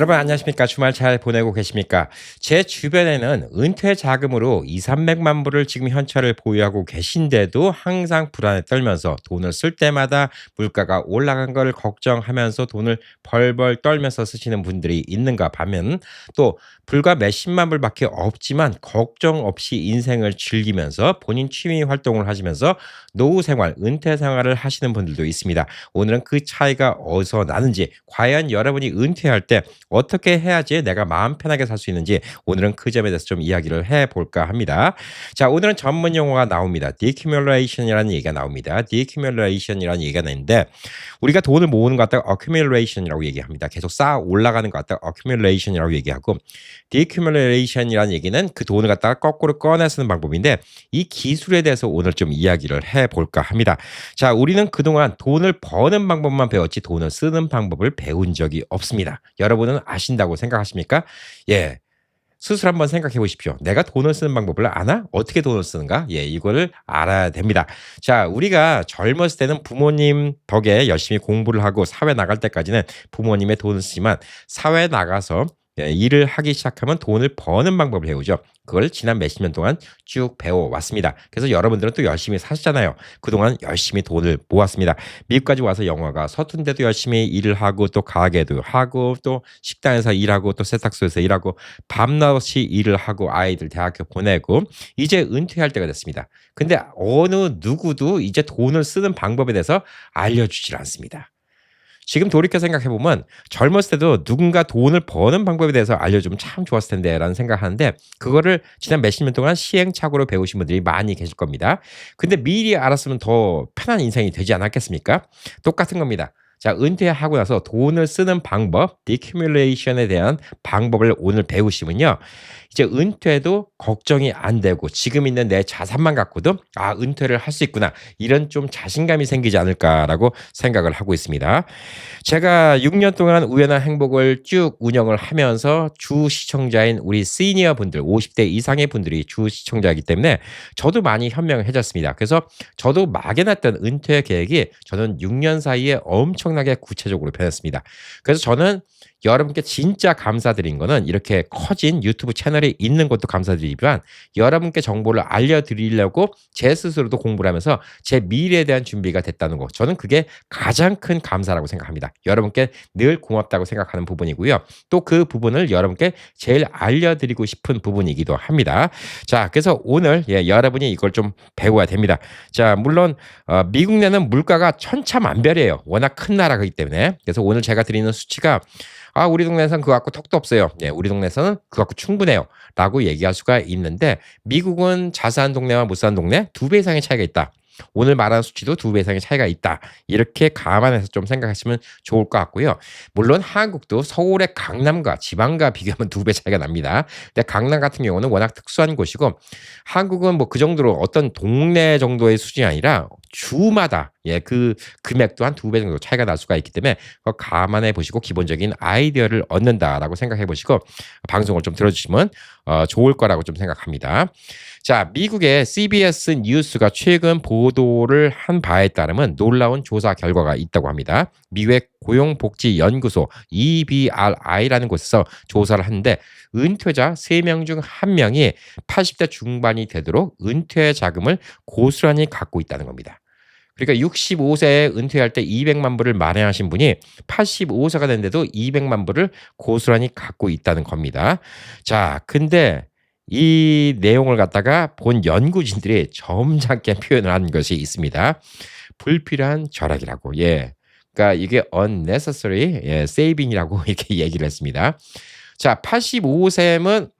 여러분 안녕하십니까? 주말 잘 보내고 계십니까? 제 주변에는 은퇴 자금으로 2,300만 불을 지금 현찰을 보유하고 계신데도 항상 불안에 떨면서 돈을 쓸 때마다 물가가 올라간 걸 걱정하면서 돈을 벌벌 떨면서 쓰시는 분들이 있는가 반면 또 불과 몇십만 불밖에 없지만 걱정 없이 인생을 즐기면서 본인 취미 활동을 하시면서 노후 생활, 은퇴 생활을 하시는 분들도 있습니다. 오늘은 그 차이가 어디서 나는지, 과연 여러분이 은퇴할 때 어떻게 해야지 내가 마음 편하게 살 수 있는지 오늘은 그 점에 대해서 좀 이야기를 해볼까 합니다. 자, 오늘은 전문 용어가 나옵니다. decumulation이라는 얘기가 나옵니다. decumulation이라는 얘기가 나는데 우리가 돈을 모으는 것 같다가 accumulation이라고 얘기합니다. 계속 쌓아 올라가는 것 같다가 accumulation이라고 얘기하고 decumulation이라는 얘기는 그 돈을 갖다가 거꾸로 꺼내 쓰는 방법인데 이 기술에 대해서 오늘 좀 이야기를 해볼까 합니다. 자, 우리는 그동안 돈을 버는 방법만 배웠지 돈을 쓰는 방법을 배운 적이 없습니다. 여러분은 아신다고 생각하십니까? 예. 스스로 한번 생각해 보십시오. 내가 돈을 쓰는 방법을 아나? 어떻게 돈을 쓰는가? 예, 이거를 알아야 됩니다. 자, 우리가 젊었을 때는 부모님 덕에 열심히 공부를 하고 사회 나갈 때까지는 부모님의 돈을 쓰지만 사회 나가서 일을 하기 시작하면 돈을 버는 방법을 배우죠. 그걸 지난 몇십 년 동안 쭉 배워왔습니다. 그래서 여러분들은 또 열심히 사시잖아요. 그동안 열심히 돈을 모았습니다. 미국까지 와서 영화가 서툰데도 열심히 일을 하고 또 가게도 하고 또 식당에서 일하고 또 세탁소에서 일하고 밤낮없이 일을 하고 아이들 대학교 보내고 이제 은퇴할 때가 됐습니다. 근데 어느 누구도 이제 돈을 쓰는 방법에 대해서 알려주질 않습니다. 지금 돌이켜 생각해보면 젊었을 때도 누군가 돈을 버는 방법에 대해서 알려주면 참 좋았을 텐데 라는 생각하는데 그거를 지난 몇십 년 동안 시행착오로 배우신 분들이 많이 계실 겁니다. 근데 미리 알았으면 더 편한 인생이 되지 않았겠습니까? 똑같은 겁니다. 자, 은퇴하고 나서 돈을 쓰는 방법, decumulation에 대한 방법을 오늘 배우시면요. 이제 은퇴도 걱정이 안 되고 지금 있는 내 자산만 갖고도 아, 은퇴를 할 수 있구나. 이런 좀 자신감이 생기지 않을까라고 생각을 하고 있습니다. 제가 6년 동안 우연한 행복을 쭉 운영을 하면서 주 시청자인 우리 시니어 분들, 50대 이상의 분들이 주 시청자이기 때문에 저도 많이 현명해졌습니다. 그래서 저도 막연했던 은퇴 계획이 저는 6년 사이에 엄청나게 구체적으로 변했습니다. 그래서 저는 여러분께 진짜 감사드린 거는 이렇게 커진 유튜브 채널이 있는 것도 감사드리지만 여러분께 정보를 알려드리려고 제 스스로도 공부를 하면서 제 미래에 대한 준비가 됐다는 거. 저는 그게 가장 큰 감사라고 생각합니다. 여러분께 늘 고맙다고 생각하는 부분이고요. 또 그 부분을 여러분께 제일 알려드리고 싶은 부분이기도 합니다. 자, 그래서 오늘 여러분이 이걸 좀 배워야 됩니다. 자, 물론 미국 내는 물가가 천차만별이에요. 워낙 큰 나라이기 때문에. 그래서 오늘 제가 드리는 수치가 아, 우리 동네에서는 그거 갖고 턱도 없어요. 네, 우리 동네에서는 그거 갖고 충분해요. 라고 얘기할 수가 있는데 미국은 잘 사는 동네와 못 사는 동네 2배 이상의 차이가 있다. 오늘 말한 수치도 2배 이상의 차이가 있다. 이렇게 감안해서 좀 생각하시면 좋을 것 같고요. 물론 한국도 서울의 강남과 지방과 비교하면 2배 차이가 납니다. 근데 강남 같은 경우는 워낙 특수한 곳이고 한국은 뭐 그 정도로 어떤 동네 정도의 수준이 아니라 주마다 그 금액도 한 2배 정도 차이가 날 수가 있기 때문에 그거 감안해 보시고 기본적인 아이디어를 얻는다라고 생각해 보시고 방송을 좀 들어주시면 좋을 거라고 좀 생각합니다. 자, 미국의 CBS 뉴스가 최근 보도를 한 바에 따르면 놀라운 조사 결과가 있다고 합니다. 미국의 고용복지연구소 EBRI라는 곳에서 조사를 하는데 은퇴자 3명 중 1명이 80대 중반이 되도록 은퇴 자금을 고스란히 갖고 있다는 겁니다. 그러니까 65세에 은퇴할 때 200만 불을 마련하신 분이 85세가 됐는데도 200만 불을 고스란히 갖고 있다는 겁니다. 자, 근데 이 내용을 갖다가 본 연구진들이 점잖게 표현을 한 것이 있습니다. 불필요한 절약이라고. 그러니까 이게 unnecessary saving이라고 이렇게 얘기를 했습니다. 자, 85세면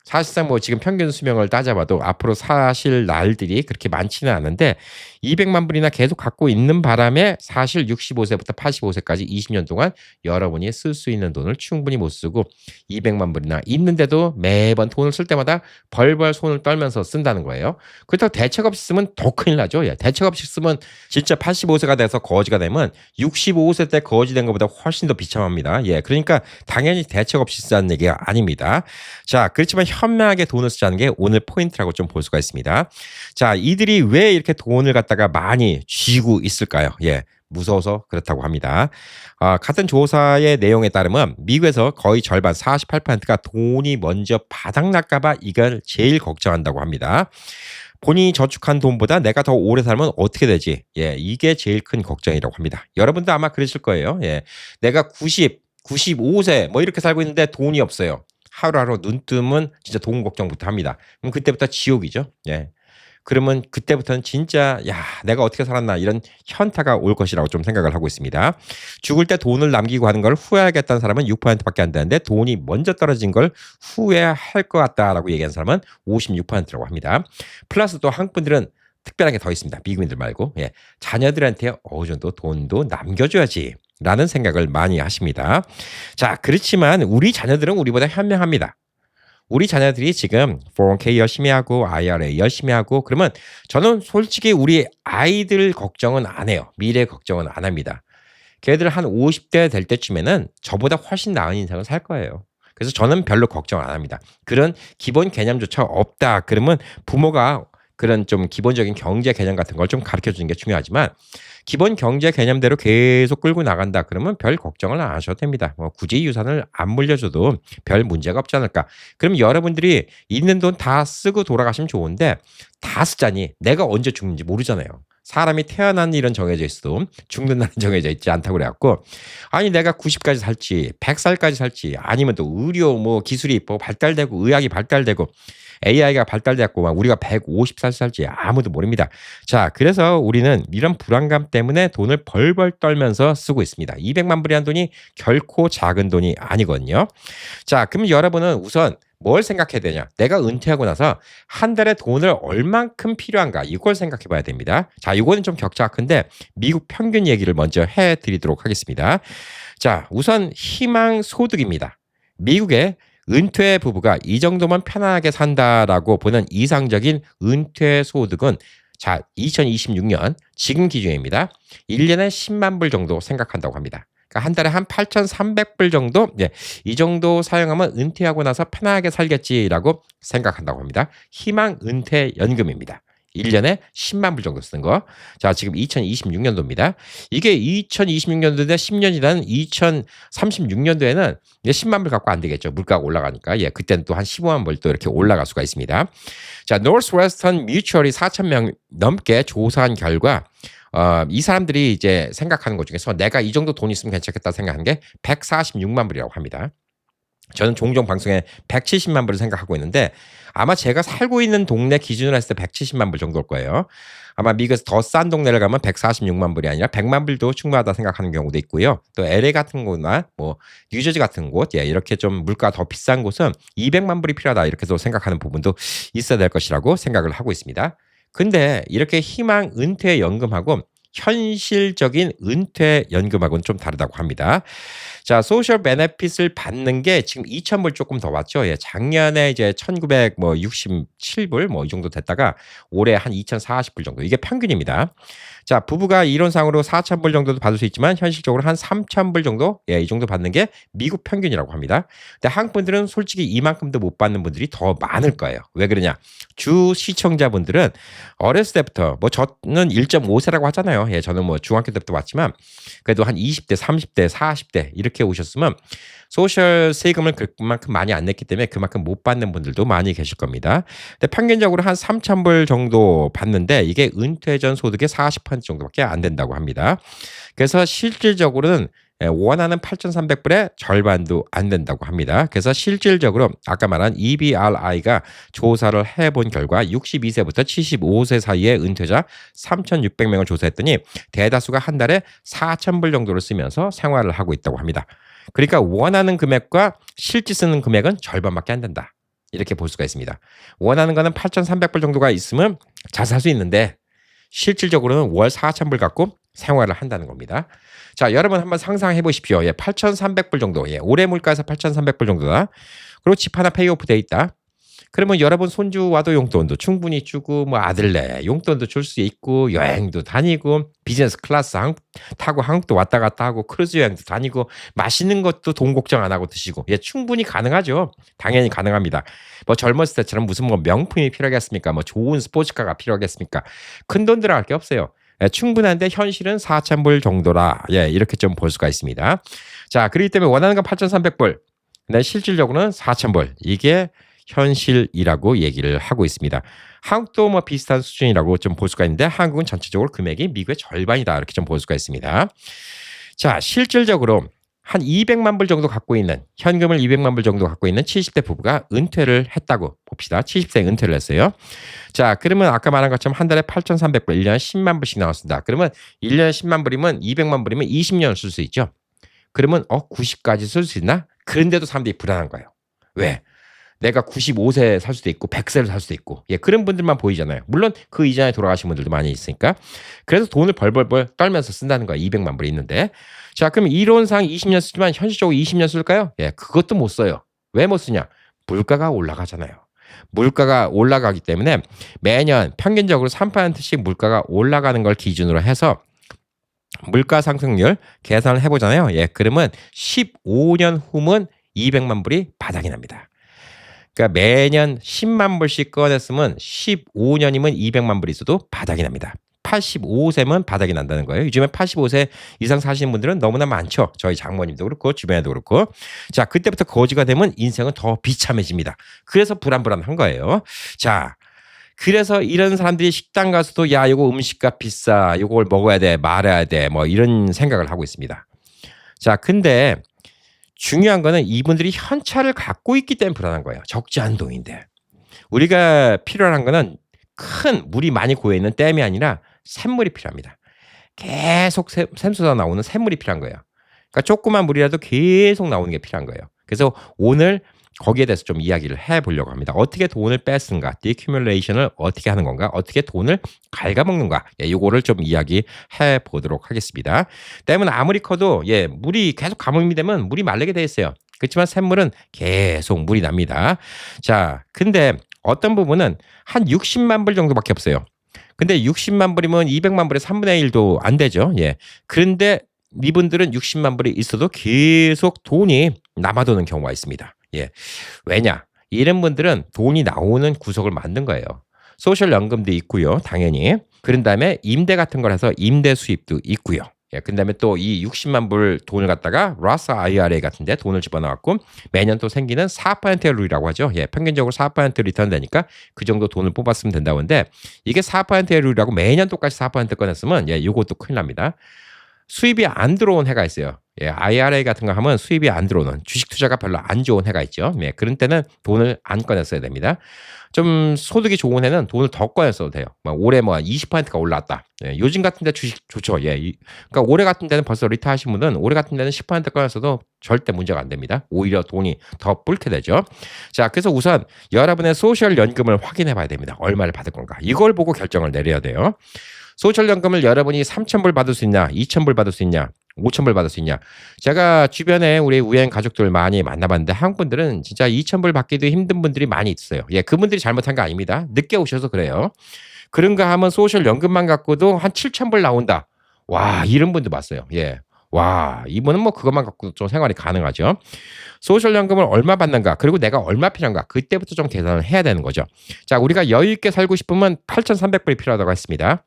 사실상 뭐 지금 평균 수명을 따져봐도 앞으로 사실 날들이 그렇게 많지는 않은데 200만 불이나 계속 갖고 있는 바람에 사실 65세부터 85세까지 20년 동안 여러분이 쓸 수 있는 돈을 충분히 못 쓰고 200만 불이나 있는데도 매번 돈을 쓸 때마다 벌벌 손을 떨면서 쓴다는 거예요. 그렇다고 대책 없이 쓰면 더 큰일 나죠. 대책 없이 쓰면 진짜 85세가 돼서 거지가 되면 65세 때 거지 된 것보다 훨씬 더 비참합니다. 그러니까 당연히 대책 없이 쓰자는 얘기가 아닙니다. 자, 그렇지만 현명하게 돈을 쓰자는 게 오늘 포인트라고 좀 볼 수가 있습니다. 자, 이들이 왜 이렇게 돈을 갖다가 많이 쥐고 있을까요? 무서워서 그렇다고 합니다. 같은 조사의 내용에 따르면 미국에서 거의 절반 48%가 돈이 먼저 바닥날까 봐 이걸 제일 걱정한다고 합니다. 본인이 저축한 돈보다 내가 더 오래 살면 어떻게 되지? 예, 이게 제일 큰 걱정이라고 합니다. 여러분도 아마 그러실 거예요. 예, 내가 90, 95세 뭐 이렇게 살고 있는데 돈이 없어요. 하루하루 눈 뜨면 진짜 돈 걱정부터 합니다. 그럼 그때부터 지옥이죠. 예. 그러면 그때부터는 진짜 야 내가 어떻게 살았나 이런 현타가 올 것이라고 좀 생각을 하고 있습니다. 죽을 때 돈을 남기고 하는 걸 후회하겠다는 사람은 6%밖에 안 되는데 돈이 먼저 떨어진 걸 후회할 것 같다라고 얘기한 사람은 56%라고 합니다. 플러스 또 한국 분들은 특별한 게 더 있습니다. 미국인들 말고 예. 자녀들한테 어느 정도 돈도 남겨줘야지 라는 생각을 많이 하십니다. 자 그렇지만 우리 자녀들은 우리보다 현명합니다. 우리 자녀들이 지금 401k 열심히 하고 IRA 열심히 하고 그러면 저는 솔직히 우리 아이들 걱정은 안 해요. 미래 걱정은 안 합니다. 걔들 한 50대 될 때쯤에는 저보다 훨씬 나은 인생을 살 거예요. 그래서 저는 별로 걱정 안 합니다. 그런 기본 개념조차 없다. 그러면 부모가 그런 좀 기본적인 경제 개념 같은 걸 좀 가르쳐 주는 게 중요하지만 기본 경제 개념대로 계속 끌고 나간다. 그러면 별 걱정을 안 하셔도 됩니다. 뭐 굳이 유산을 안 물려줘도 별 문제가 없지 않을까. 그럼 여러분들이 있는 돈 다 쓰고 돌아가시면 좋은데 다 쓰자니 내가 언제 죽는지 모르잖아요. 사람이 태어난 일은 정해져 있어도 죽는 날은 정해져 있지 않다고 그래갖고 아니 내가 90까지 살지 100살까지 살지 아니면 또 의료 뭐 기술이 뭐 발달되고 의학이 발달되고 AI가 발달되었고 막 우리가 150살 살지 아무도 모릅니다. 자, 그래서 우리는 이런 불안감 때문에 돈을 벌벌 떨면서 쓰고 있습니다. 200만 불이라는 돈이 결코 작은 돈이 아니거든요. 자, 그럼 여러분은 우선 뭘 생각해야 되냐? 내가 은퇴하고 나서 한 달에 돈을 얼만큼 필요한가? 이걸 생각해 봐야 됩니다. 자, 이거는 좀 격차가 큰데 미국 평균 얘기를 먼저 해 드리도록 하겠습니다. 자, 우선 희망 소득입니다. 미국의 은퇴 부부가 이 정도면 편안하게 산다라고 보는 이상적인 은퇴 소득은 자, 2026년 지금 기준입니다. 1년에 10만 불 정도 생각한다고 합니다. 그러니까 한 달에 한 8,300불 정도, 예, 이 정도 사용하면 은퇴하고 나서 편하게 살겠지라고 생각한다고 합니다. 희망 은퇴 연금입니다. 1년에 10만 불 정도 쓰는 거. 자, 지금 2026년도입니다. 이게 2026년도인데 10년이라는 2036년도에는 10만 불 갖고 안 되겠죠. 물가가 올라가니까. 예, 그때는 또 한 15만 불 또 이렇게 올라갈 수가 있습니다. 자, 노스웨스턴 뮤추얼이 4,000명 넘게 조사한 결과 이 사람들이 이제 생각하는 것 중에서 내가 이 정도 돈 있으면 괜찮겠다 생각하는 게 146만 불이라고 합니다. 저는 종종 방송에 170만 불을 생각하고 있는데 아마 제가 살고 있는 동네 기준으로 했을 때 170만 불 정도일 거예요. 아마 미국에서 더 싼 동네를 가면 146만 불이 아니라 100만 불도 충분하다 생각하는 경우도 있고요. 또 LA 같은 곳이나 뭐 뉴저지 같은 곳, 예, 이렇게 좀 물가가 더 비싼 곳은 200만 불이 필요하다 이렇게도 생각하는 부분도 있어야 될 것이라고 생각을 하고 있습니다. 근데 이렇게 희망 은퇴 연금하고 현실적인 은퇴 연금하고는 좀 다르다고 합니다. 자, 소셜 베네핏을 받는 게 지금 2,000불 조금 더 왔죠. 예, 작년에 이제 1,967불 뭐 이 정도 됐다가 올해 한 2,040불 정도. 이게 평균입니다. 자, 부부가 이론상으로 4,000불 정도도 받을 수 있지만 현실적으로 한 3,000불 정도, 예, 이 정도 받는 게 미국 평균이라고 합니다. 근데 한국 분들은 솔직히 이만큼도 못 받는 분들이 더 많을 거예요. 왜 그러냐? 주 시청자분들은 어렸을 때부터 뭐 저는 1.5세라고 하잖아요. 예, 저는 뭐 중학교 때부터 왔지만 그래도 한 20대, 30대, 40대 이렇게 오셨으면 소셜 세금을 그만큼 많이 안 냈기 때문에 그만큼 못 받는 분들도 많이 계실 겁니다. 근데 평균적으로 한 3,000불 정도 받는데 이게 은퇴 전 소득의 40% 정도밖에 안 된다고 합니다. 그래서 실질적으로는 원하는 8,300불의 절반도 안 된다고 합니다. 그래서 실질적으로 아까 말한 EBRI가 조사를 해본 결과 62세부터 75세 사이의 은퇴자 3,600명을 조사했더니 대다수가 한 달에 4,000불 정도를 쓰면서 생활을 하고 있다고 합니다. 그러니까 원하는 금액과 실제 쓰는 금액은 절반밖에 안 된다. 이렇게 볼 수가 있습니다. 원하는 거는 8,300불 정도가 있으면 잘 살 수 있는데 실질적으로는 월 4,000불 갖고 생활을 한다는 겁니다. 자, 여러분 한번 상상해 보십시오. 예, 8,300불 정도. 예, 올해 물가에서 8,300불 정도다. 그리고 집 하나 페이오프 돼 있다. 그러면 여러분 손주와도 용돈도 충분히 주고 뭐 아들네 용돈도 줄 수 있고 여행도 다니고 비즈니스 클래스 타고 한국도 왔다 갔다 하고 크루즈 여행도 다니고 맛있는 것도 돈 걱정 안 하고 드시고 예, 충분히 가능하죠. 당연히 가능합니다. 뭐 젊었을 때처럼 무슨 뭐 명품이 필요하겠습니까? 뭐 좋은 스포츠카가 필요하겠습니까? 큰 돈 들어갈 게 없어요. 예, 충분한데 현실은 4,000불 정도라. 예, 이렇게 좀 볼 수가 있습니다. 자, 그렇기 때문에 원하는 건 8,300불. 근데 실질적으로는 4,000불. 이게 현실이라고 얘기를 하고 있습니다. 한국도 뭐 비슷한 수준이라고 좀 볼 수가 있는데 한국은 전체적으로 금액이 미국의 절반이다. 이렇게 좀 볼 수가 있습니다. 자, 실질적으로 한 200만 불 정도 갖고 있는 현금을 200만 불 정도 갖고 있는 70대 부부가 은퇴를 했다고 봅시다. 70세에 은퇴를 했어요. 자, 그러면 아까 말한 것처럼 한 달에 8,300불, 1년에 10만 불씩 나왔습니다. 그러면 1년에 10만 불이면 200만 불이면 20년 쓸 수 있죠. 그러면 90까지 쓸 수 있나? 그런데도 사람들이 불안한 거예요. 왜? 내가 95세 살 수도 있고 100세를 살 수도 있고 예, 그런 분들만 보이잖아요. 물론 그 이전에 돌아가신 분들도 많이 있으니까. 그래서 돈을 벌벌벌 떨면서 쓴다는 거야. 200만 불이 있는데. 자, 그럼 이론상 20년 쓰지만 현실적으로 20년 쓸까요? 예, 그것도 못 써요. 왜 못 쓰냐? 물가가 올라가잖아요. 물가가 올라가기 때문에 매년 평균적으로 3%씩 물가가 올라가는 걸 기준으로 해서 물가 상승률 계산을 해보잖아요. 예, 그러면 15년 후면 200만 불이 바닥이 납니다. 그러니까 매년 10만 불씩 꺼냈으면 15년이면 200만 불이 있어도 바닥이 납니다. 85세면 바닥이 난다는 거예요. 요즘에 85세 이상 사시는 분들은 너무나 많죠. 저희 장모님도 그렇고 주변에도 그렇고. 자, 그때부터 거지가 되면 인생은 더 비참해집니다. 그래서 불안불안한 거예요. 자, 그래서 이런 사람들이 식당 가서도 야, 이거 음식값 비싸. 이걸 먹어야 돼. 말아야 돼. 뭐 이런 생각을 하고 있습니다. 자, 근데 중요한 거는 이분들이 현찰을 갖고 있기 때문에 불안한 거예요. 적지 않은 돈인데. 우리가 필요한 거는 큰 물이 많이 고여있는 댐이 아니라 샘물이 필요합니다. 계속 샘솟아 나오는 샘물이 필요한 거예요. 그러니까 조그만 물이라도 계속 나오는 게 필요한 거예요. 그래서 오늘 거기에 대해서 좀 이야기를 해보려고 합니다. 어떻게 돈을 뺏은가, 디큐뮬레이션을 어떻게 하는 건가, 어떻게 돈을 갉아먹는가, 예, 요거를 좀 이야기해 보도록 하겠습니다. 댐은 아무리 커도 예, 물이 계속 가뭄이 되면 물이 마르게 돼 있어요. 그렇지만 샘물은 계속 물이 납니다. 자, 근데 어떤 부분은 한 60만 불 정도밖에 없어요. 근데 60만 불이면 200만 불의 3분의 1도 안 되죠. 예. 그런데 이분들은 60만 불이 있어도 계속 돈이 남아도는 경우가 있습니다. 예. 왜냐? 이런 분들은 돈이 나오는 구석을 만든 거예요. 소셜 연금도 있고요. 당연히. 그런 다음에 임대 같은 걸 해서 임대 수입도 있고요. 예, 그 다음에 또 이 60만 불 돈을 갖다가 Roth IRA 같은데 돈을 집어넣었고 매년 또 생기는 4%의 룰이라고 하죠. 예, 평균적으로 4% 리턴 되니까 그 정도 돈을 뽑았으면 된다고 하는데 이게 4%의 룰이라고 매년 똑같이 4% 꺼냈으면 예, 이것도 큰일 납니다. 수입이 안 들어온 해가 있어요. 예, IRA 같은 거 하면 수입이 안 들어오는 주식 투자가 별로 안 좋은 해가 있죠. 예, 그런 때는 돈을 안 꺼냈어야 됩니다. 좀 소득이 좋은 해는 돈을 더 꺼냈어도 돼요. 막 올해 뭐 20%가 올랐다. 예, 요즘 같은 데 주식 좋죠. 예, 그러니까 올해 같은 데는 벌써 리타 하신 분은 올해 같은 데는 10% 꺼냈어도 절대 문제가 안 됩니다. 오히려 돈이 더 불게 되죠. 자, 그래서 우선 여러분의 소셜 연금을 확인해 봐야 됩니다. 얼마를 받을 건가. 이걸 보고 결정을 내려야 돼요. 소셜연금을 여러분이 3,000불 받을 수 있냐, 2,000불 받을 수 있냐, 5,000불 받을 수 있냐. 제가 주변에 우리 우연 가족들 많이 만나봤는데 한국 분들은 진짜 2,000불 받기도 힘든 분들이 많이 있어요. 예, 그분들이 잘못한 거 아닙니다. 늦게 오셔서 그래요. 그런가 하면 소셜연금만 갖고도 한 7,000불 나온다. 와, 이런 분도 봤어요. 예. 와, 이분은 뭐 그것만 갖고도 좀 생활이 가능하죠. 소셜연금을 얼마 받는가, 그리고 내가 얼마 필요한가, 그때부터 좀 계산을 해야 되는 거죠. 자, 우리가 여유 있게 살고 싶으면 8,300불이 필요하다고 했습니다.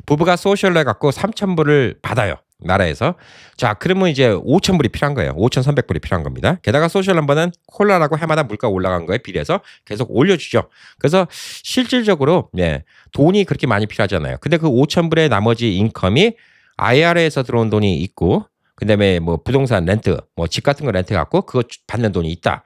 부부가 소셜을 갖고 3,000불을 받아요. 나라에서. 자, 그러면 이제 5,000불이 필요한 거예요. 5,300불이 필요한 겁니다. 게다가 소셜 넘버는 콜라라고 해마다 물가 올라간 거에 비례해서 계속 올려주죠. 그래서 실질적으로 네, 돈이 그렇게 많이 필요하잖아요. 근데 그 5,000불의 나머지 인컴이 IRA에서 들어온 돈이 있고 그다음에 뭐 부동산 렌트, 뭐 집 같은 거 렌트 갖고 그거 받는 돈이 있다.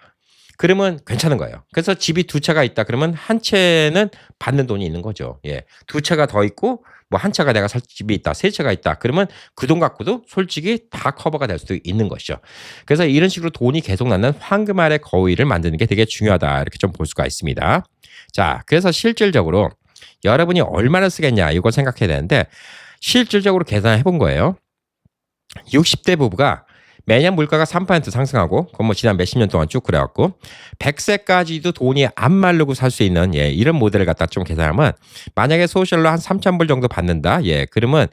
그러면 괜찮은 거예요. 그래서 집이 두 채가 있다. 그러면 한 채는 받는 돈이 있는 거죠. 예. 두 채가 더 있고 뭐 한 채가 내가 살 집이 있다. 세 채가 있다. 그러면 그 돈 갖고도 솔직히 다 커버가 될 수도 있는 것이죠. 그래서 이런 식으로 돈이 계속 나는 황금알의 거위를 만드는 게 되게 중요하다. 이렇게 좀 볼 수가 있습니다. 자, 그래서 실질적으로 여러분이 얼마나 쓰겠냐 이걸 생각해야 되는데 실질적으로 계산해 본 거예요. 60대 부부가 매년 물가가 3% 상승하고 그건 뭐 지난 몇십 년 동안 쭉 그래왔고 100세까지도 돈이 안 마르고 살 수 있는 예, 이런 모델을 갖다 좀 계산하면 만약에 소셜로 한 3,000불 정도 받는다. 예, 그러면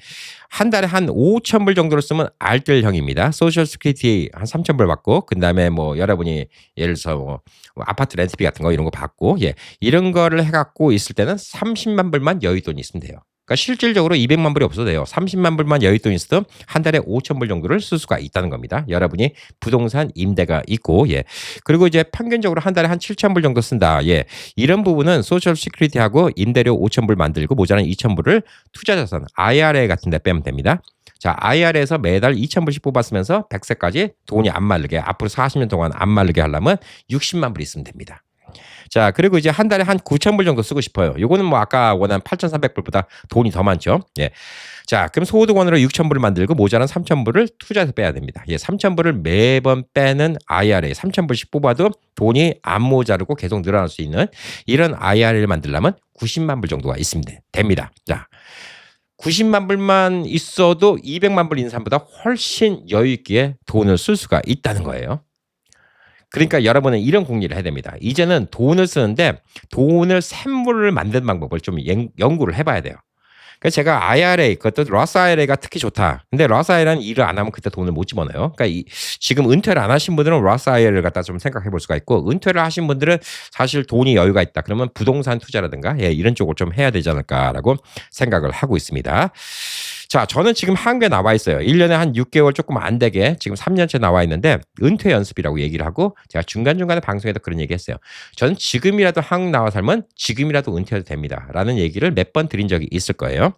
한 달에 한 5,000불 정도를 쓰면 알뜰형입니다. 소셜 스키티 한 3,000불 받고 그다음에 뭐 여러분이 예를 들어서 뭐 아파트 렌트비 같은 거 이런 거 받고 예, 이런 거를 해갖고 있을 때는 30만 불만 여윳돈이 있으면 돼요. 그러니까 실질적으로 200만 불이 없어도 돼요. 30만 불만 여윳돈 있어도 한 달에 5천 불 정도를 쓸 수가 있다는 겁니다. 여러분이 부동산 임대가 있고, 예. 그리고 이제 평균적으로 한 달에 한 7천 불 정도 쓴다. 예. 이런 부분은 소셜 시큐리티하고 임대료 5천 불 만들고 모자란 2천 불을 투자자산 IRA 같은 데 빼면 됩니다. 자, IR에서 매달 2천 불씩 뽑았으면서 100세까지 돈이 안 마르게, 앞으로 40년 동안 안 마르게 하려면 60만 불 있으면 됩니다. 자, 그리고 이제 한 달에 한 9천 불 정도 쓰고 싶어요. 요거는 뭐 아까 원한 8,300불보다 돈이 더 많죠. 예. 자, 그럼 소득원으로 6천 불을 만들고 모자란 3천 불을 투자해서 빼야 됩니다. 예, 3천 불을 매번 빼는 IRA, 3천 불씩 뽑아도 돈이 안 모자르고 계속 늘어날 수 있는 이런 IRA를 만들려면 90만 불 정도가 있으면 됩니다. 자, 90만 불만 있어도 200만 불 있는 사람보다 훨씬 여유 있게 돈을 쓸 수가 있다는 거예요. 그러니까 여러분은 이런 공리를 해야 됩니다. 이제는 돈을 쓰는데 돈을 샘물을 만드는 방법을 좀 연구를 해봐야 돼요. 그러니까 제가 IRA, 그것도 러스 IRA가 특히 좋다. 근데 러스 IRA는 일을 안 하면 그때 돈을 못 집어넣어요. 그러니까 지금 은퇴를 안 하신 분들은 러스 IRA를 갖다 좀 생각해 볼 수가 있고, 은퇴를 하신 분들은 사실 돈이 여유가 있다. 그러면 부동산 투자라든가 예, 이런 쪽을 좀 해야 되지 않을까라고 생각을 하고 있습니다. 자, 저는 지금 한국에 나와 있어요. 1년에 한 6개월 조금 안 되게 지금 3년째 나와 있는데 은퇴 연습이라고 얘기를 하고 제가 중간중간에 방송에도 그런 얘기 했어요. 저는 지금이라도 한국 나와 살면 지금이라도 은퇴해도 됩니다. 라는 얘기를 몇 번 드린 적이 있을 거예요.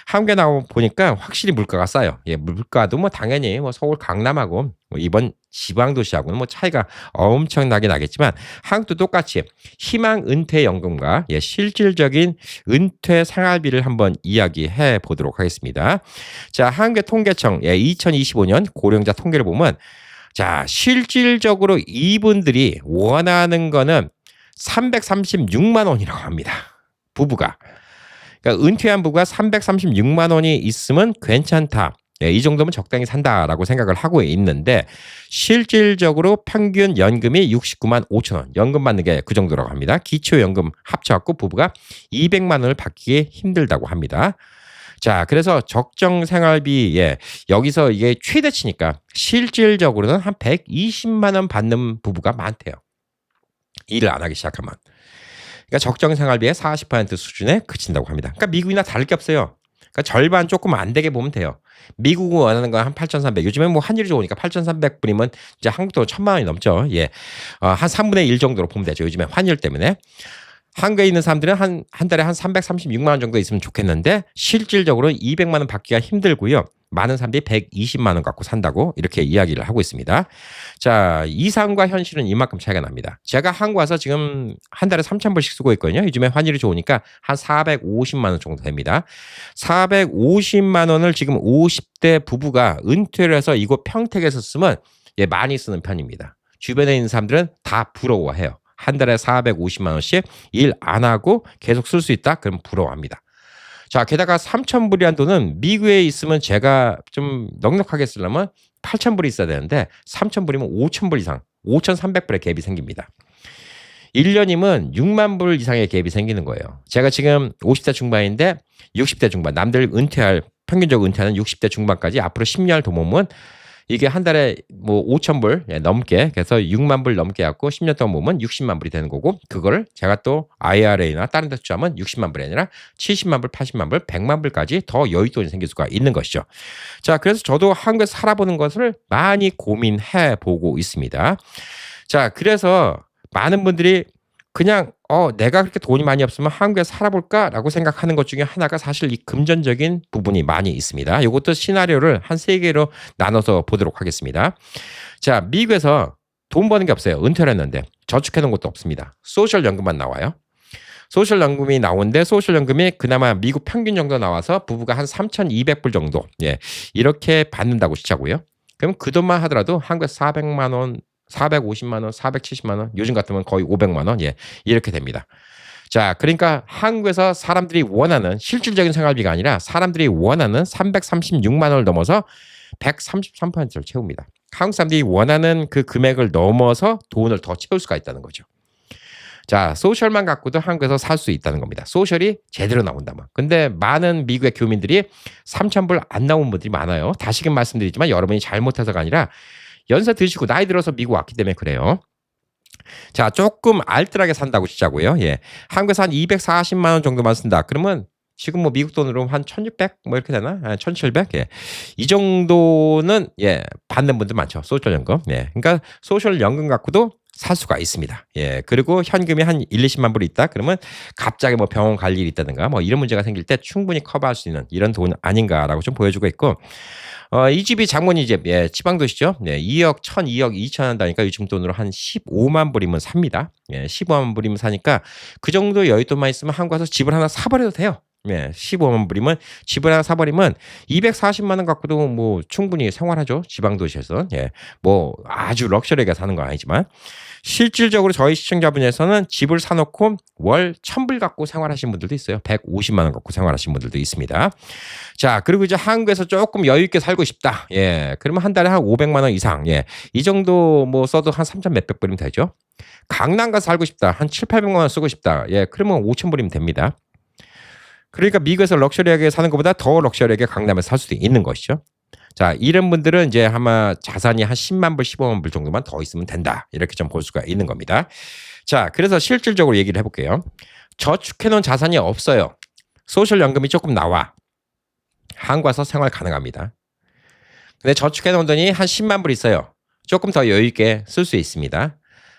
한국에 나와 보니까 확실히 물가가 싸요. 예, 물가도 뭐 당연히 뭐 서울 강남하고 뭐 이번 지방도시하고는 뭐 차이가 엄청나게 나겠지만 한국도 똑같이 희망 은퇴연금과 예, 실질적인 은퇴 생활비를 한번 이야기해 보도록 하겠습니다. 자, 한국의 통계청 2025년 고령자 통계를 보면 자, 실질적으로 이분들이 원하는 거는 336만 원이라고 합니다. 부부가. 그러니까 은퇴한 부부가 336만 원이 있으면 괜찮다. 예, 이 정도면 적당히 산다라고 생각을 하고 있는데 실질적으로 평균 연금이 69만 5천 원, 연금 받는 게 그 정도라고 합니다. 기초연금 합쳐갖고 부부가 200만 원을 받기 힘들다고 합니다. 자, 그래서 적정 생활비, 예, 여기서 이게 최대치니까 실질적으로는 한 120만 원 받는 부부가 많대요. 일을 안 하기 시작하면. 그러니까 적정 생활비의 40% 수준에 그친다고 합니다. 그러니까 미국이나 다를 게 없어요. 그러니까 절반 조금 안 되게 보면 돼요. 미국은 원하는 건 한 8,300. 요즘엔 뭐 환율이 좋으니까 8,300불이면 이제 한국 돈 1,000만 원이 넘죠. 예. 한 3분의 1 정도로 보면 되죠. 요즘에 환율 때문에. 한국에 있는 사람들은 한 달에 한 336만 원 정도 있으면 좋겠는데 실질적으로 200만 원 받기가 힘들고요. 많은 사람들이 120만 원 갖고 산다고 이렇게 이야기를 하고 있습니다. 자, 이상과 현실은 이만큼 차이가 납니다. 제가 한국 와서 지금 한 달에 3,000불씩 쓰고 있거든요. 요즘에 환율이 좋으니까 한 450만 원 정도 됩니다. 450만 원을 지금 50대 부부가 은퇴를 해서 이곳 평택에서 쓰면 예, 많이 쓰는 편입니다. 주변에 있는 사람들은 다 부러워해요. 한 달에 450만 원씩 일 안 하고 계속 쓸 수 있다? 그럼 부러워합니다. 자, 게다가 3,000불이란 돈은 미국에 있으면 제가 좀 넉넉하게 쓰려면 8,000불이 있어야 되는데 3,000불이면 5,000불 이상, 5,300불의 갭이 생깁니다. 1년이면 6만 불 이상의 갭이 생기는 거예요. 제가 지금 50대 중반인데 60대 중반, 남들 평균적으로 은퇴하는 60대 중반까지 앞으로 10년을 더 모으면 이게 한 달에 뭐 5,000불 넘게, 그래서 6만 불 넘게 갖고 10년 동안 모으면 60만 불이 되는 거고, 그거를 제가 또 IRA나 다른 데 투자하면 60만 불이 아니라 70만 불, 80만 불, 100만 불까지 더 여윳돈이 생길 수가 있는 것이죠. 자, 그래서 저도 한국에서 살아보는 것을 많이 고민해 보고 있습니다. 자, 그래서 많은 분들이 그냥 내가 그렇게 돈이 많이 없으면 한국에 살아볼까라고 생각하는 것 중에 하나가 사실 이 금전적인 부분이 많이 있습니다. 이것도 시나리오를 한 3개로 나눠서 보도록 하겠습니다. 자, 미국에서 돈 버는 게 없어요. 은퇴를 했는데 저축해 놓은 것도 없습니다. 소셜연금만 나와요. 소셜연금이 나오는데 소셜연금이 그나마 미국 평균 정도 나와서 부부가 한 3,200불 정도 예, 이렇게 받는다고 치자고요. 그럼 그 돈만 하더라도 한국에서 400만 원, 450만 원, 470만 원, 요즘 같으면 거의 500만 원, 예, 이렇게 됩니다. 자, 그러니까 한국에서 사람들이 원하는 실질적인 생활비가 아니라 사람들이 원하는 336만 원을 넘어서 133%를 채웁니다. 한국 사람들이 원하는 그 금액을 넘어서 돈을 더 채울 수가 있다는 거죠. 자, 소셜만 갖고도 한국에서 살 수 있다는 겁니다. 소셜이 제대로 나온다면. 근데 많은 미국의 교민들이 3,000불 안 나온 분들이 많아요. 다시금 말씀드리지만 여러분이 잘못해서가 아니라 연세 드시고 나이 들어서 미국 왔기 때문에 그래요. 자, 조금 알뜰하게 산다고 치자고요. 예. 한국에서 한 240만 원 정도만 쓴다. 그러면 지금 뭐 미국 돈으로 한 1,600 뭐 이렇게 되나? 1,700 예. 이 정도는 예, 받는 분들 많죠. 소셜 연금. 예. 그러니까 소셜 연금 갖고도 살 수가 있습니다. 예. 그리고 현금이 한 1-20만 불 있다. 그러면 갑자기 뭐 병원 갈 일이 있다든가 뭐 이런 문제가 생길 때 충분히 커버할 수 있는 이런 돈 아닌가라고 좀 보여주고 있고 이 집이 장모님 집, 예, 지방 도시죠. 네, 2억 1,000, 2억 2천 한다니까 요즘 돈으로 한 15만 불이면 삽니다. 예, 15만 불이면 사니까 그 정도 여윳돈만 있으면 한국 와서 집을 하나 사버려도 돼요. 예, 15만 불이면 집을 하나 사버리면 240만 원 갖고도 뭐 충분히 생활하죠. 지방 도시에서. 예, 뭐 아주 럭셔리하게 사는 건 아니지만 실질적으로 저희 시청자분에서는 집을 사놓고 월 1,000불 갖고 생활하시는 분들도 있어요. 150만 원 갖고 생활하시는 분들도 있습니다. 자, 그리고 이제 한국에서 조금 여유 있게 살고 싶다. 예, 그러면 한 달에 한 500만 원 이상. 예, 이 정도 뭐 써도 한 3천 몇백 불이면 되죠. 강남 가서 살고 싶다. 한 7, 800만 원 쓰고 싶다. 예, 그러면 5천 불이면 됩니다. 그러니까 미국에서 럭셔리하게 사는 것보다 더 럭셔리하게 강남에서 살 수도 있는 것이죠. 자, 이런 분들은 이제 아마 자산이 한 10만 불, 15만 불 정도만 더 있으면 된다. 이렇게 좀 볼 수가 있는 겁니다. 자, 그래서 실질적으로 얘기를 해볼게요. 저축해놓은 자산이 없어요. 소셜 연금이 조금 나와. 한국 와서 생활 가능합니다. 근데 저축해놓은 돈이 한 10만 불 있어요. 조금 더 여유 있게 쓸 수 있습니다.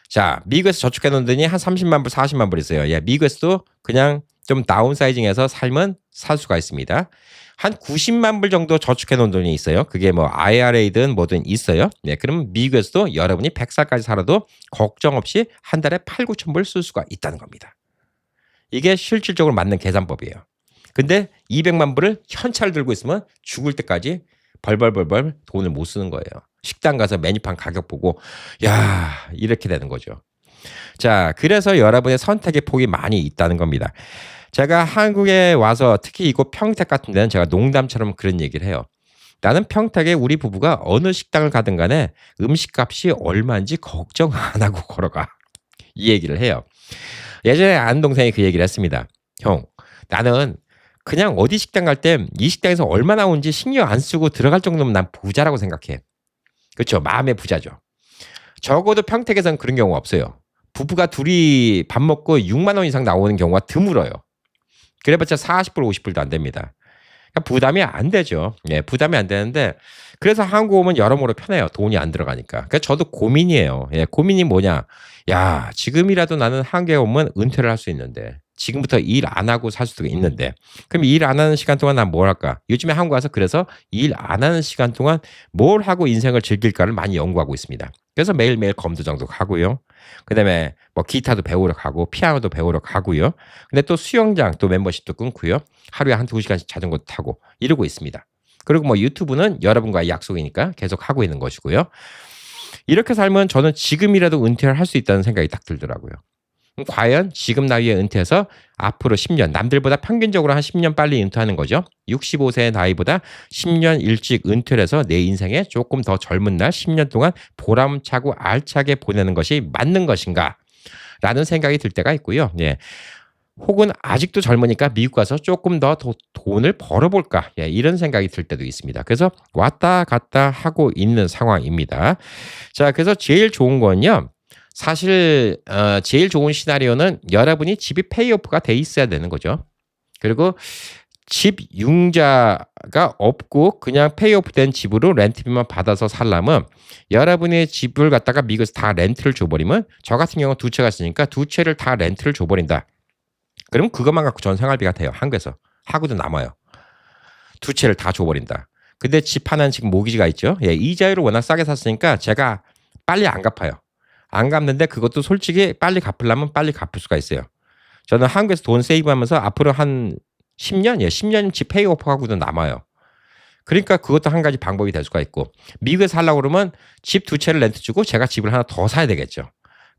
자, 미국에서 저축해놓은 돈이 한 30만 불, 40만 불 있어요. 예, 미국에서도 그냥 좀 다운사이징해서 살면 살 수가 있습니다. 한 90만 불 정도 저축해 놓은 돈이 있어요. 그게 뭐 IRA든 뭐든 있어요. 네, 그럼 미국에서도 여러분이 100살까지 살아도 걱정 없이 한 달에 8, 9천 불 쓸 수가 있다는 겁니다. 이게 실질적으로 맞는 계산법이에요. 근데 200만 불을 현찰 들고 있으면 죽을 때까지 벌벌벌벌 돈을 못 쓰는 거예요. 식당 가서 메뉴판 가격 보고 야, 이렇게 되는 거죠. 자, 그래서 여러분의 선택의 폭이 많이 있다는 겁니다. 제가 한국에 와서 특히 이곳 평택 같은 데는 제가 농담처럼 그런 얘기를 해요. 나는 평택에 우리 부부가 어느 식당을 가든 간에 음식값이 얼마인지 걱정 안 하고 걸어가. 이 얘기를 해요. 예전에 아는 동생이 그 얘기를 했습니다. 형, 나는 그냥 어디 식당 갈 때 이 식당에서 얼마 나오는지 신경 안 쓰고 들어갈 정도면 난 부자라고 생각해. 그렇죠. 마음의 부자죠. 적어도 평택에서는 그런 경우가 없어요. 부부가 둘이 밥 먹고 6만 원 이상 나오는 경우가 드물어요. 그래봤자 40불, 50불도 안 됩니다. 그러니까 부담이 안 되죠. 예, 부담이 안 되는데 그래서 한국 오면 여러모로 편해요. 돈이 안 들어가니까. 그러니까 저도 고민이에요. 예, 고민이 뭐냐. 야, 지금이라도 나는 한국에 오면 은퇴를 할 수 있는데 지금부터 일 안 하고 살 수도 있는데 그럼 일 안 하는 시간 동안 난 뭘 할까? 요즘에 한국 와서 그래서 일 안 하는 시간 동안 뭘 하고 인생을 즐길까를 많이 연구하고 있습니다. 그래서 매일매일 검도장도 가고요. 그다음에 뭐 기타도 배우러 가고 피아노도 배우러 가고요. 근데 또 수영장 또 멤버십도 끊고요. 하루에 한 2시간씩 자전거 타고 이러고 있습니다. 그리고 뭐 유튜브는 여러분과의 약속이니까 계속 하고 있는 것이고요. 이렇게 살면 저는 지금이라도 은퇴를 할 수 있다는 생각이 딱 들더라고요. 과연 지금 나이에 은퇴해서 앞으로 10년, 남들보다 평균적으로 한 10년 빨리 은퇴하는 거죠. 65세의 나이보다 10년 일찍 은퇴를 해서 내 인생에 조금 더 젊은 날 10년 동안 보람차고 알차게 보내는 것이 맞는 것인가? 라는 생각이 들 때가 있고요. 예. 혹은 아직도 젊으니까 미국 가서 조금 더 돈을 벌어볼까? 예, 이런 생각이 들 때도 있습니다. 그래서 왔다 갔다 하고 있는 상황입니다. 자, 그래서 제일 좋은 건요. 사실 제일 좋은 시나리오는 여러분이 집이 페이오프가 돼 있어야 되는 거죠. 그리고 집 융자가 없고 그냥 페이오프 된 집으로 렌트비만 받아서 살려면 여러분의 집을 갖다가 미국에서 다 렌트를 줘버리면 저 같은 경우는 두 채가 있으니까 두 채를 다 렌트를 줘버린다. 그럼 그것만 갖고 전 생활비가 돼요. 한국에서. 하고도 남아요. 두 채를 다 줘버린다. 근데 집 하나는 지금 모기지가 있죠. 예, 이자율을 워낙 싸게 샀으니까 제가 빨리 안 갚아요. 안 갚는데 그것도 솔직히 빨리 갚으려면 빨리 갚을 수가 있어요. 저는 한국에서 돈 세이브하면서 앞으로 한 10년? 예, 10년 집 페이오프하고도 남아요. 그러니까 그것도 한 가지 방법이 될 수가 있고 미국에서 살려고 그러면 집 두 채를 렌트 주고 제가 집을 하나 더 사야 되겠죠.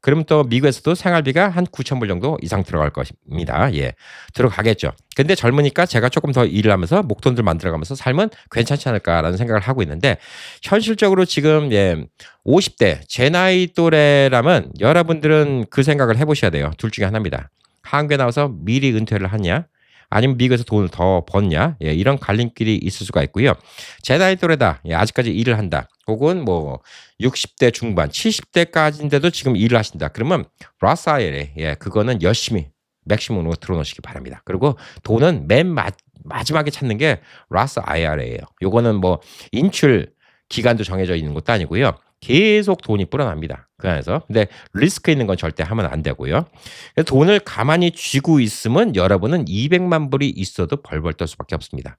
그럼 또 미국에서도 생활비가 한 9천 불 정도 이상 들어갈 것입니다. 예, 들어가겠죠. 근데 젊으니까 제가 조금 더 일을 하면서 목돈들 만들어가면서 살면 괜찮지 않을까라는 생각을 하고 있는데 현실적으로 지금 예, 50대 제 나이 또래라면 여러분들은 그 생각을 해보셔야 돼요. 둘 중에 하나입니다. 한국에 나와서 미리 은퇴를 하냐 아니면 미국에서 돈을 더 버냐 예, 이런 갈림길이 있을 수가 있고요. 제 나이 또래다 예, 아직까지 일을 한다 혹은 뭐 60대 중반 70대까지인데도 지금 일을 하신다 그러면 라사엘에 예, 그거는 열심히 맥시멈으로 들어놓으시기 바랍니다. 그리고 돈은 맨 마지막에 찾는 게 라스 IRA예요. 요거는 뭐 인출 기간도 정해져 있는 것도 아니고요. 계속 돈이 불어납니다. 그 안에서. 근데 리스크 있는 건 절대 하면 안 되고요. 그래서 돈을 가만히 쥐고 있으면 여러분은 200만 불이 있어도 벌벌 떨 수밖에 없습니다.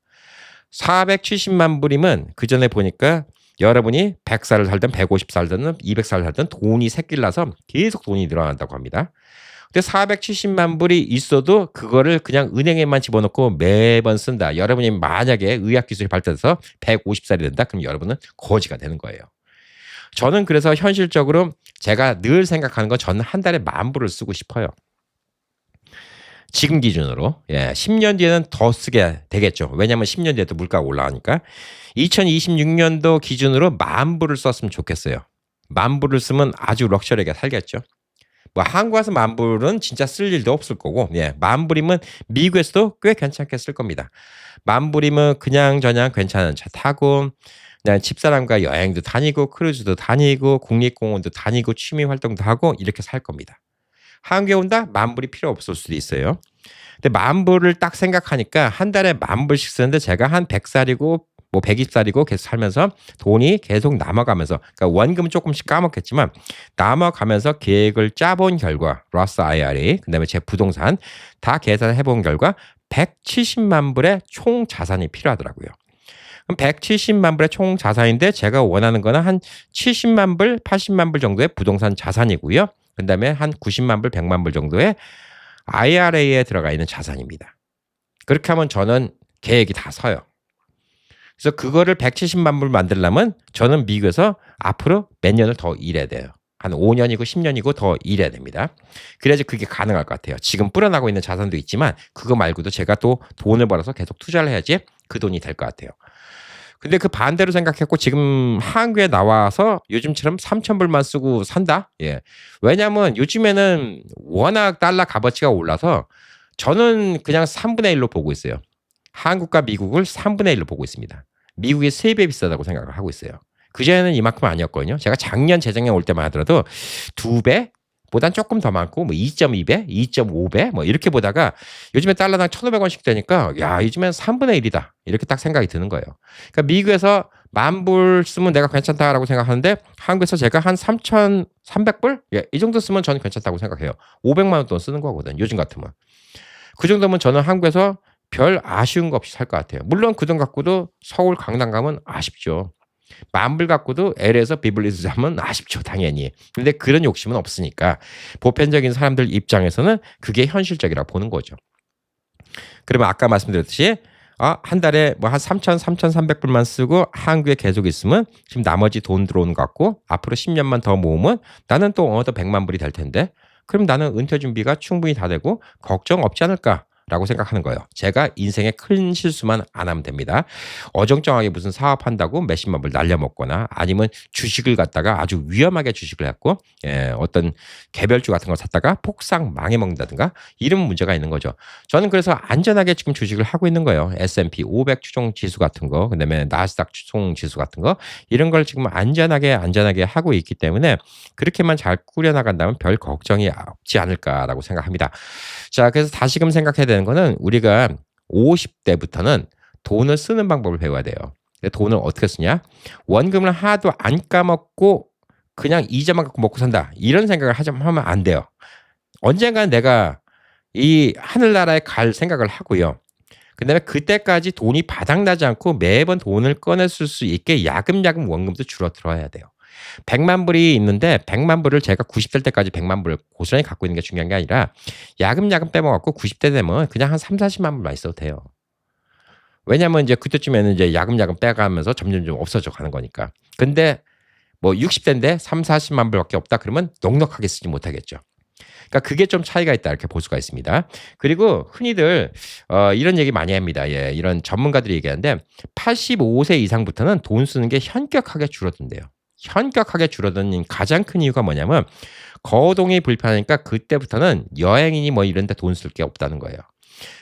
470만 불이면 그 전에 보니까 여러분이 100살을 살든 150살 살든 200살 살든 돈이 새끼를 나서 계속 돈이 늘어난다고 합니다. 근데 470만 불이 있어도 그거를 그냥 은행에만 집어넣고 매번 쓴다. 여러분이 만약에 의학기술이 발달해서 150살이 된다. 그럼 여러분은 거지가 되는 거예요. 저는 그래서 현실적으로 제가 늘 생각하는 건 저는 한 달에 10,000불을 쓰고 싶어요. 지금 기준으로. 10년 뒤에는 더 쓰게 되겠죠. 왜냐하면 10년 뒤에 또 물가가 올라가니까. 2026년도 기준으로 10,000불을 썼으면 좋겠어요. 10,000불을 쓰면 아주 럭셔리하게 살겠죠. 뭐 한국 와서 10,000불은 진짜 쓸 일도 없을 거고, 10,000불이면 미국에서도 꽤 괜찮게 쓸 겁니다. 10,000불이면 그냥 저냥 괜찮은 차 타고, 그냥 집사람과 여행도 다니고, 크루즈도 다니고, 국립공원도 다니고, 취미 활동도 하고 이렇게 살 겁니다. 한국에 온다? 10,000불이 필요 없을 수도 있어요. 근데 10,000불을 딱 생각하니까 한 달에 10,000불씩 쓰는데 제가 한 100살이고 뭐 120살이고 계속 살면서 돈이 계속 남아가면서, 그러니까 원금은 조금씩 까먹겠지만 남아가면서 계획을 짜본 결과 로스 IRA, 그다음에 제 부동산 다 계산해 본 결과 170만 불의 총 자산이 필요하더라고요. 그럼 170만 불의 총 자산인데 제가 원하는 거는 한 70만 불, 80만 불 정도의 부동산 자산이고요. 그다음에 한 90만 불, 100만 불 정도의 IRA에 들어가 있는 자산입니다. 그렇게 하면 저는 계획이 다 서요. 그래서 그거를 170만 불 만들려면 저는 미국에서 앞으로 몇 년을 더 일해야 돼요. 한 5년이고 10년이고 더 일해야 됩니다. 그래야지 그게 가능할 것 같아요. 지금 불어나고 있는 자산도 있지만 그거 말고도 제가 또 돈을 벌어서 계속 투자를 해야지 그 돈이 될 것 같아요. 근데 그 반대로 생각했고 지금 한국에 나와서 요즘처럼 3,000불만 쓰고 산다? 왜냐하면 요즘에는 워낙 달러 값어치가 올라서 저는 그냥 3분의 1로 보고 있어요. 한국과 미국을 3분의 1로 보고 있습니다. 미국이 3배 비싸다고 생각을 하고 있어요. 그전에는 이만큼 아니었거든요. 제가 작년, 재작년 올 때만 하더라도 2배? 보단 조금 더 많고 뭐 2.2배, 2.5배 뭐 이렇게 보다가 요즘에 달러당 1,500원씩 되니까 야, 요즘엔 3분의 1이다. 이렇게 딱 생각이 드는 거예요. 그러니까 미국에서 10,000불 쓰면 내가 괜찮다라고 생각하는데 한국에서 제가 한 3,300불? 이 정도 쓰면 저는 괜찮다고 생각해요. 500만 원 돈 쓰는 거거든. 요즘 같으면. 그 정도면 저는 한국에서 별 아쉬운 거 없이 살 것 같아요. 물론 그 돈 갖고도 서울 강남 가면 아쉽죠. 10,000불 갖고도 LA에서 비블리스 자면 아쉽죠, 당연히. 근데 그런 욕심은 없으니까 보편적인 사람들 입장에서는 그게 현실적이라고 보는 거죠. 그러면 아까 말씀드렸듯이 한 달에 뭐 한 3,300불만 쓰고 한국에 계속 있으면 지금 나머지 돈 들어오는 것 같고 앞으로 10년만 더 모으면 나는 또 어느덧 100만 불이 될 텐데 그럼 나는 은퇴 준비가 충분히 다 되고 걱정 없지 않을까? 라고 생각하는 거예요. 제가 인생에 큰 실수만 안 하면 됩니다. 어정쩡하게 무슨 사업한다고 몇십만 불 날려먹거나 아니면 주식을 갖다가 아주 위험하게 주식을 했고 어떤 개별주 같은 걸 샀다가 폭삭 망해먹는다든가 이런 문제가 있는 거죠. 저는 그래서 안전하게 지금 주식을 하고 있는 거예요. S&P 500 추종 지수 같은 거, 그다음에 나스닥 추종 지수 같은 거 이런 걸 지금 안전하게 하고 있기 때문에 그렇게만 잘 꾸려나간다면 별 걱정이 없지 않을까라고 생각합니다. 자, 그래서 다시금 생각해야 되는 거는 우리가 50대부터는 돈을 쓰는 방법을 배워야 돼요. 돈을 어떻게 쓰냐? 원금을 하나도 안 까먹고 그냥 이자만 갖고 먹고 산다. 이런 생각을 하면 안 돼요. 언젠가는 내가 이 하늘나라에 갈 생각을 하고요. 그다음에 그때까지 돈이 바닥나지 않고 매번 돈을 꺼냈을 수 있게 야금야금 원금도 줄어들어야 돼요. 100만 불이 있는데 100만 불을 제가 90대 때까지 100만 불을 고스란히 갖고 있는 게 중요한 게 아니라 야금야금 빼먹었고 90대 되면 그냥 한 3, 40만 불만 있어도 돼요. 왜냐면 이제 그때쯤에는 이제 야금야금 빼가면서 점점 없어져 가는 거니까. 근데 뭐 60대인데 3, 40만 불밖에 없다 그러면 넉넉하게 쓰지 못하겠죠. 그러니까 그게 좀 차이가 있다 이렇게 볼 수가 있습니다. 그리고 흔히들 이런 얘기 많이 합니다. 이런 전문가들이 얘기하는데 85세 이상부터는 돈 쓰는 게 현격하게 줄어든대요. 현격하게 줄어드는 가장 큰 이유가 뭐냐면 거동이 불편하니까 그때부터는 여행이니 뭐 이런 데 돈 쓸 게 없다는 거예요.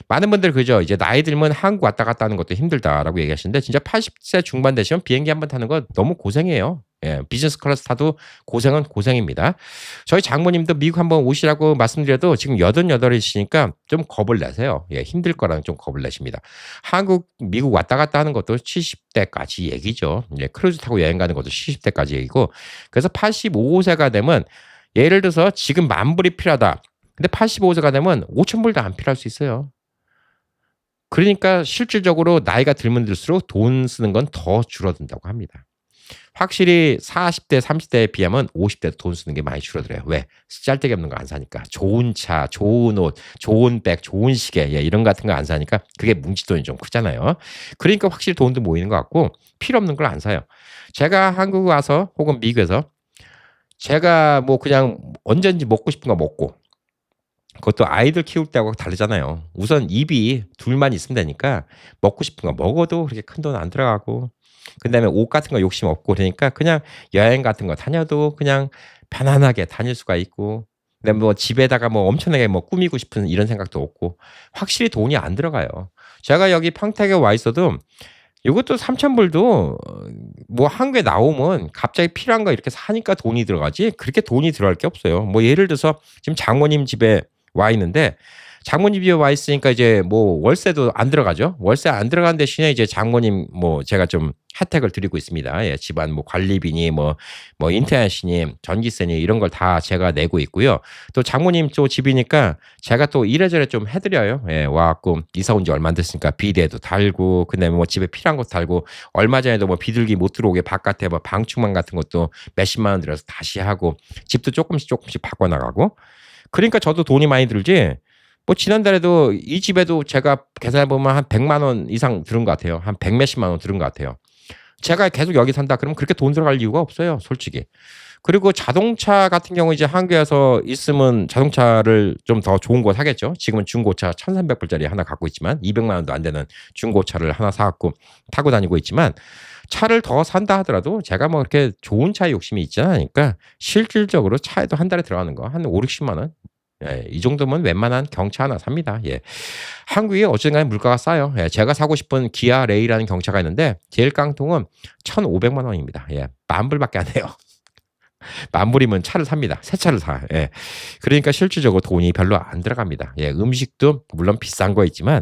많은 분들 그죠? 이제 나이 들면 한국 왔다 갔다 하는 것도 힘들다라고 얘기하시는데 진짜 80세 중반 되시면 비행기 한번 타는 거 너무 고생이에요. 예, 비즈니스 클래스 타도 고생은 고생입니다. 저희 장모님도 미국 한번 오시라고 말씀드려도 지금 88이시니까 좀 겁을 내세요. 예, 힘들 거라는 좀 겁을 내십니다. 한국, 미국 왔다 갔다 하는 것도 70대까지 얘기죠. 예, 크루즈 타고 여행 가는 것도 70대까지 얘기고. 그래서 85세가 되면 예를 들어서 지금 10,000불이 필요하다. 근데 85세가 되면 5,000불도 안 필요할 수 있어요. 그러니까 실질적으로 나이가 들면 들수록 돈 쓰는 건 더 줄어든다고 합니다. 확실히 40대, 30대에 비하면 50대 돈 쓰는 게 많이 줄어들어요. 왜? 쓰잘데기 없는 거 안 사니까. 좋은 차, 좋은 옷, 좋은 백, 좋은 시계 예, 이런 같은 거 안 사니까 그게 뭉치돈이 좀 크잖아요. 그러니까 확실히 돈도 모이는 것 같고 필요 없는 걸 안 사요. 제가 한국 와서 혹은 미국에서 제가 뭐 그냥 언제든지 먹고 싶은 거 먹고 그것도 아이들 키울 때하고 다르잖아요. 우선 입이 둘만 있으면 되니까 먹고 싶은 거 먹어도 그렇게 큰 돈 안 들어가고 그다음에 옷 같은 거 욕심 없고 그러니까 그냥 여행 같은 거 다녀도 그냥 편안하게 다닐 수가 있고 그다음에 뭐 집에다가 뭐 엄청나게 뭐 꾸미고 싶은 이런 생각도 없고 확실히 돈이 안 들어가요. 제가 여기 평택에 와 있어도 이것도 3,000불도 뭐 한국에 나오면 갑자기 필요한 거 이렇게 사니까 돈이 들어가지 그렇게 돈이 들어갈 게 없어요. 뭐 예를 들어서 지금 장모님 집에 와 있는데 장모님 집에 와 있으니까 이제 뭐 월세도 안 들어가죠. 월세 안 들어간 대신에 이제 장모님 뭐 제가 좀 혜택을 드리고 있습니다. 예, 집안 뭐 관리비니 뭐 인터넷이니 전기세니 이런 걸 다 제가 내고 있고요. 또 장모님 쪽 집이니까 제가 또 이래저래 좀 해드려요. 예, 와갖고 이사 온 지 얼마 안 됐으니까 비데도 달고 그다음에 뭐 집에 필요한 것도 달고 얼마 전에도 뭐 비둘기 못 들어오게 바깥에 뭐 방충망 같은 것도 몇십만 원 들여서 다시 하고 집도 조금씩 바꿔나가고 그러니까 저도 돈이 많이 들지. 뭐 지난달에도 이 집에도 제가 계산해 보면 한 100만 원 이상 들은 것 같아요. 한 100 몇십만 원 들은 것 같아요. 제가 계속 여기 산다 그러면 그렇게 돈 들어갈 이유가 없어요, 솔직히. 그리고 자동차 같은 경우 이제 한국에서 있으면 자동차를 좀 더 좋은 거 사겠죠. 지금은 중고차 1,300불짜리 하나 갖고 있지만 200만 원도 안 되는 중고차를 하나 사갖고 타고 다니고 있지만 차를 더 산다 하더라도 제가 뭐 그렇게 좋은 차에 욕심이 있지는 않으니까 실질적으로 차에도 한 달에 들어가는 거 한 5, 60만 원 예, 이 정도면 웬만한 경차 하나 삽니다. 예. 한국이 어쨌든 간에 물가가 싸요. 예, 제가 사고 싶은 기아 레이라는 경차가 있는데 제일 깡통은 1,500만 원입니다. 예, 10,000불밖에 안 해요. 10,000불이면 차를 삽니다. 새 차를 사. 예. 그러니까 실질적으로 돈이 별로 안 들어갑니다. 예, 음식도 물론 비싼 거 있지만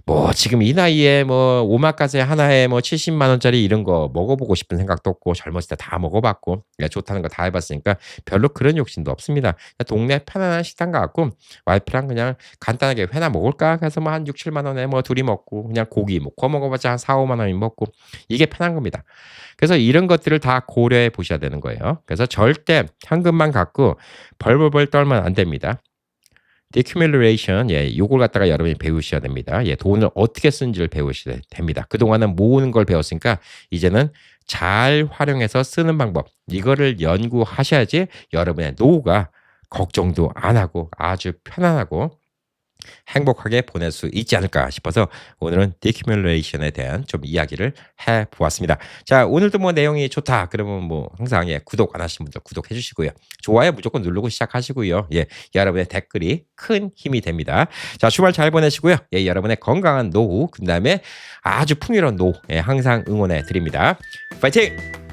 뭐 지금 이 나이에 뭐 오마카세 하나에 뭐 70만 원짜리 이런 거 먹어보고 싶은 생각도 없고 젊었을 때 다 먹어봤고 예, 좋다는 거 다 해봤으니까 별로 그런 욕심도 없습니다. 그냥 동네 편안한 식당 가고 와이프랑 그냥 간단하게 회나 먹을까 해서 뭐 한 6, 7만 원에 뭐 둘이 먹고 그냥 고기 뭐 구워 먹어봤자 한 4, 5만 원이 먹고 이게 편한 겁니다. 그래서 이런 것들을 다 고려해 보셔야 되는 거예요. 그래서 절대 현금만 갖고 벌벌벌 떨면 안 됩니다. decumulation, 예, 요걸 갖다가 여러분이 배우셔야 됩니다. 예, 돈을 어떻게 쓰는지를 배우셔야 됩니다. 그동안은 모으는 걸 배웠으니까 이제는 잘 활용해서 쓰는 방법 이거를 연구하셔야지 여러분의 노후가 걱정도 안 하고 아주 편안하고 행복하게 보낼 수 있지 않을까 싶어서 오늘은 decumulation에 대한 좀 이야기를 해보았습니다. 자, 오늘도 뭐 내용이 좋다 그러면 뭐 항상 예, 구독 안 하신 분들 구독해 주시고요. 좋아요 무조건 누르고 시작하시고요. 예, 여러분의 댓글이 큰 힘이 됩니다. 자, 주말 잘 보내시고요. 예, 여러분의 건강한 노후 그다음에 아주 풍요로운 노후 예, 항상 응원해 드립니다. 파이팅!